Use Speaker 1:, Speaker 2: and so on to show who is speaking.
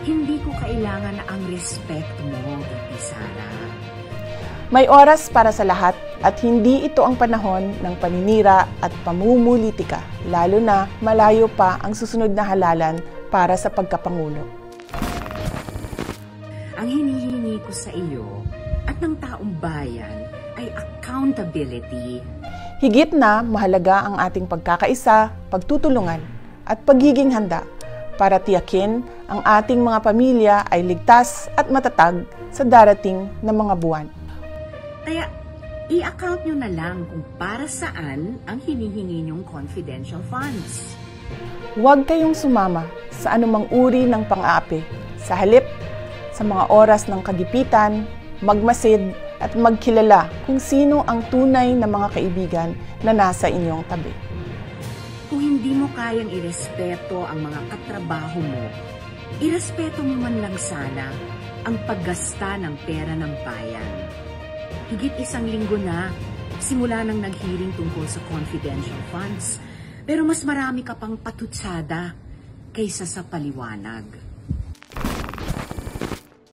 Speaker 1: Hindi ko kailangan ang respect mo, Bibi Sara.
Speaker 2: May oras para sa lahat at hindi ito ang panahon ng paninira at pamumulitika, lalo na malayo pa ang susunod na halalan para sa pagkapangulo.
Speaker 1: Ang hinihingi ko sa iyo at ng taong bayan ay accountability.
Speaker 2: Higit na mahalaga ang ating pagkakaisa, pagtutulungan at pagiging handa para tiyakin ang ating mga pamilya ay ligtas at matatag sa darating na mga buwan.
Speaker 1: Kaya, i-account nyo na lang kung para saan ang hinihingi nyong confidential funds.
Speaker 2: Huwag kayong sumama sa anumang uri ng pang-aapi. Sa halip, sa mga oras ng kagipitan, magmasid at magkilala kung sino ang tunay na mga kaibigan na nasa inyong tabi.
Speaker 1: Kung hindi mo kayang irespeto ang mga katrabaho mo, irespeto mo man lang sana ang paggasta ng pera ng bayan. Higit 1 linggo na, simula nang nag-hearing tungkol sa confidential funds, pero mas marami ka pang patutsada kaysa sa paliwanag.